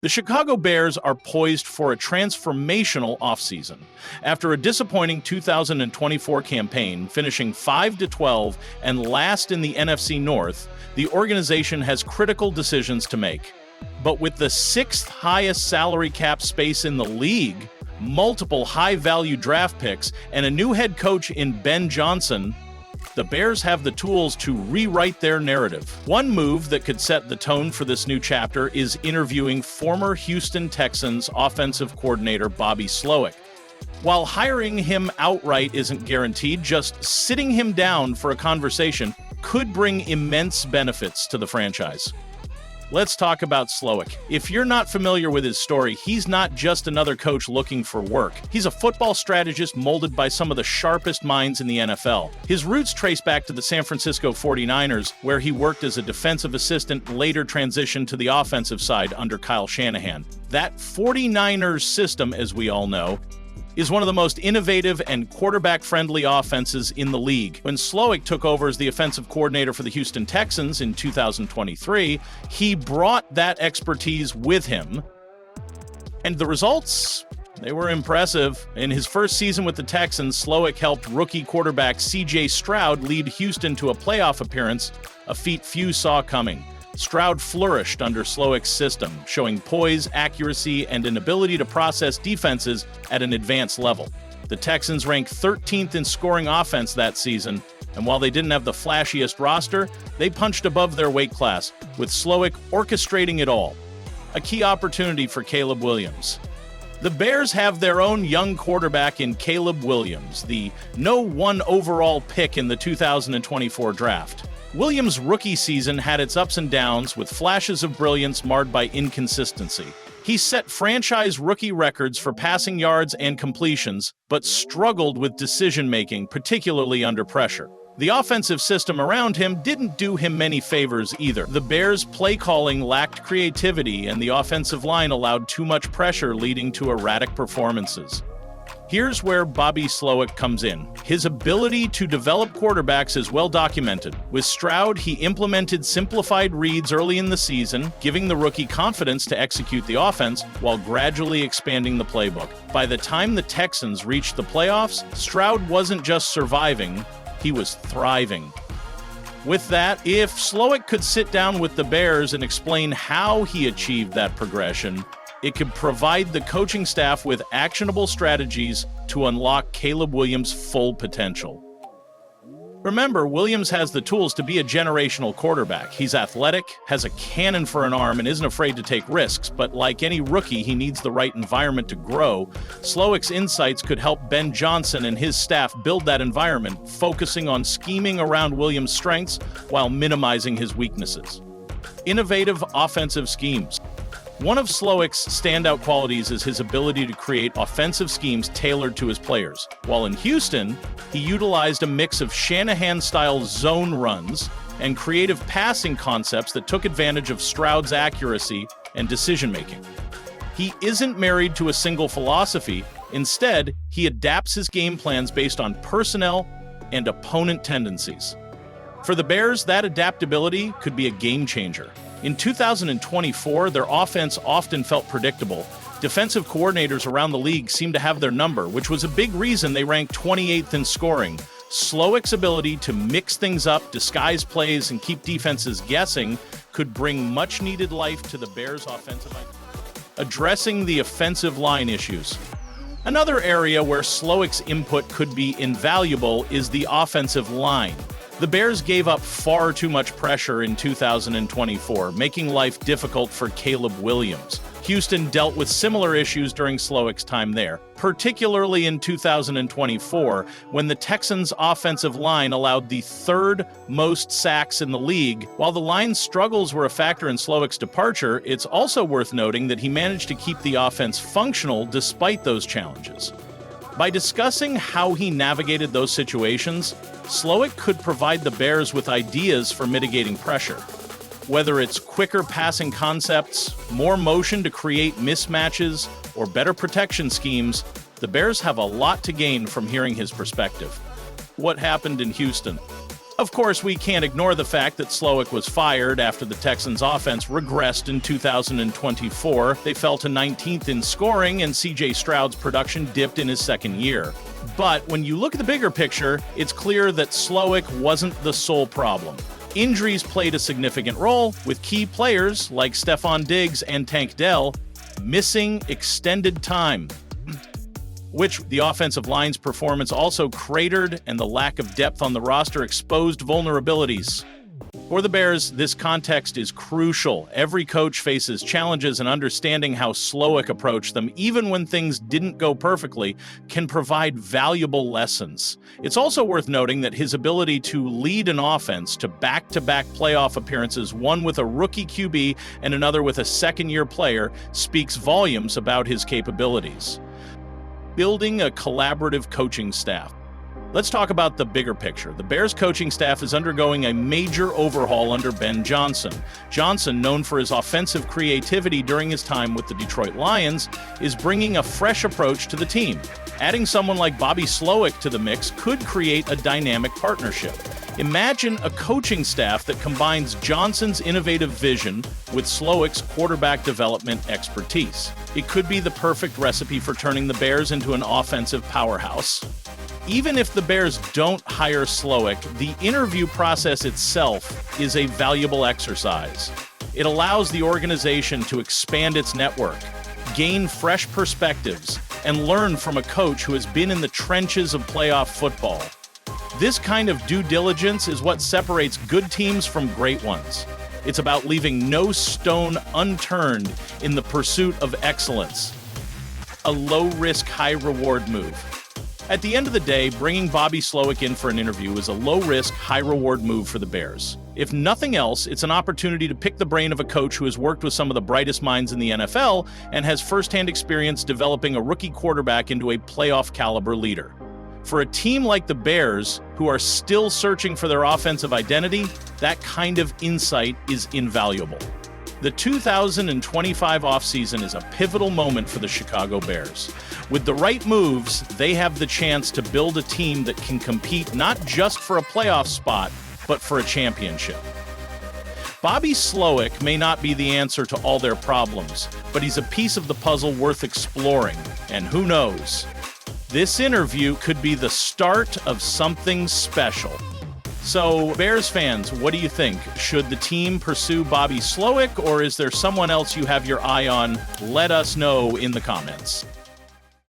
The Chicago Bears are poised for a transformational offseason. After a disappointing 2024 campaign, finishing 5-12 and last in the NFC North, the organization has critical decisions to make. But with the sixth highest salary cap space in the league, multiple high-value draft picks, and a new head coach in Ben Johnson, the Bears have the tools to rewrite their narrative. One move that could set the tone for this new chapter is interviewing former Houston Texans offensive coordinator Bobby Slowik. While hiring him outright isn't guaranteed, just sitting him down for a conversation could bring immense benefits to the franchise. Let's talk about Slowik. If you're not familiar with his story, he's not just another coach looking for work. He's a football strategist molded by some of the sharpest minds in the NFL. His roots trace back to the San Francisco 49ers, where he worked as a defensive assistant, later transitioned to the offensive side under Kyle Shanahan. That 49ers system, as we all know, is one of the most innovative and quarterback-friendly offenses in the league. When Slowik took over as the offensive coordinator for the Houston Texans in 2023, he brought that expertise with him. And the results, they were impressive. In his first season with the Texans, Slowik helped rookie quarterback C.J. Stroud lead Houston to a playoff appearance, a feat few saw coming. Stroud flourished under Slowik's system, showing poise, accuracy, and an ability to process defenses at an advanced level. The Texans ranked 13th in scoring offense that season, and while they didn't have the flashiest roster, they punched above their weight class, with Slowik orchestrating it all. A key opportunity for Caleb Williams. The Bears have their own young quarterback in Caleb Williams, the No. 1 overall pick in the 2024 draft. Williams' rookie season had its ups and downs, with flashes of brilliance marred by inconsistency. He set franchise rookie records for passing yards and completions, but struggled with decision-making, particularly under pressure. The offensive system around him didn't do him many favors either. The Bears' play calling lacked creativity, and the offensive line allowed too much pressure, leading to erratic performances. Here's where Bobby Slowik comes in. His ability to develop quarterbacks is well documented. With Stroud, he implemented simplified reads early in the season, giving the rookie confidence to execute the offense while gradually expanding the playbook. By the time the Texans reached the playoffs, Stroud wasn't just surviving, he was thriving. With that, if Slowik could sit down with the Bears and explain how he achieved that progression, it could provide the coaching staff with actionable strategies to unlock Caleb Williams' full potential. Remember, Williams has the tools to be a generational quarterback. He's athletic, has a cannon for an arm, and isn't afraid to take risks, but like any rookie, he needs the right environment to grow. Slowik's insights could help Ben Johnson and his staff build that environment, focusing on scheming around Williams' strengths while minimizing his weaknesses. Innovative offensive schemes. One of Slowik's standout qualities is his ability to create offensive schemes tailored to his players. While in Houston, he utilized a mix of Shanahan-style zone runs and creative passing concepts that took advantage of Stroud's accuracy and decision-making. He isn't married to a single philosophy. Instead, he adapts his game plans based on personnel and opponent tendencies. For the Bears, that adaptability could be a game-changer. In 2024, their offense often felt predictable. Defensive coordinators around the league seemed to have their number, which was a big reason they ranked 28th in scoring. Slowik's ability to mix things up, disguise plays, and keep defenses guessing could bring much-needed life to the Bears' offensive line. Addressing the offensive line issues. Another area where Slowik's input could be invaluable is the offensive line. The Bears gave up far too much pressure in 2024, making life difficult for Caleb Williams. Houston dealt with similar issues during Slowik's time there, particularly in 2024, when the Texans' offensive line allowed the third most sacks in the league. While the line's struggles were a factor in Slowik's departure, it's also worth noting that he managed to keep the offense functional despite those challenges. By discussing how he navigated those situations, Slowik could provide the Bears with ideas for mitigating pressure. Whether it's quicker passing concepts, more motion to create mismatches, or better protection schemes, the Bears have a lot to gain from hearing his perspective. What happened in Houston? Of course, we can't ignore the fact that Slowick was fired after the Texans' offense regressed in 2024. They fell to 19th in scoring, and C.J. Stroud's production dipped in his second year. But when you look at the bigger picture, it's clear that Slowick wasn't the sole problem. Injuries played a significant role, with key players like Stephon Diggs and Tank Dell missing extended time, which the offensive line's performance also cratered, and the lack of depth on the roster exposed vulnerabilities. For the Bears, this context is crucial. Every coach faces challenges, and understanding how Slowick approached them, even when things didn't go perfectly, can provide valuable lessons. It's also worth noting that his ability to lead an offense to back-to-back playoff appearances, one with a rookie QB and another with a second-year player, speaks volumes about his capabilities. Building a collaborative coaching staff. Let's talk about the bigger picture. The Bears coaching staff is undergoing a major overhaul under Ben Johnson. Johnson, known for his offensive creativity during his time with the Detroit Lions, is bringing a fresh approach to the team. Adding someone like Bobby Slowick to the mix could create a dynamic partnership. Imagine a coaching staff that combines Johnson's innovative vision with Slowick's quarterback development expertise. It could be the perfect recipe for turning the Bears into an offensive powerhouse. Even if the Bears don't hire Slowick, the interview process itself is a valuable exercise. It allows the organization to expand its network, gain fresh perspectives, and learn from a coach who has been in the trenches of playoff football. This kind of due diligence is what separates good teams from great ones. It's about leaving no stone unturned in the pursuit of excellence. A low-risk, high-reward move. At the end of the day, bringing Bobby Slowick in for an interview is a low-risk, high-reward move for the Bears. If nothing else, it's an opportunity to pick the brain of a coach who has worked with some of the brightest minds in the NFL and has firsthand experience developing a rookie quarterback into a playoff-caliber leader. For a team like the Bears, who are still searching for their offensive identity, that kind of insight is invaluable. The 2025 offseason is a pivotal moment for the Chicago Bears. With the right moves, they have the chance to build a team that can compete not just for a playoff spot, but for a championship. Bobby Slowick may not be the answer to all their problems, but he's a piece of the puzzle worth exploring. And who knows? This interview could be the start of something special. So, Bears fans, what do you think? Should the team pursue Bobby Slowick, or is there someone else you have your eye on? Let us know in the comments.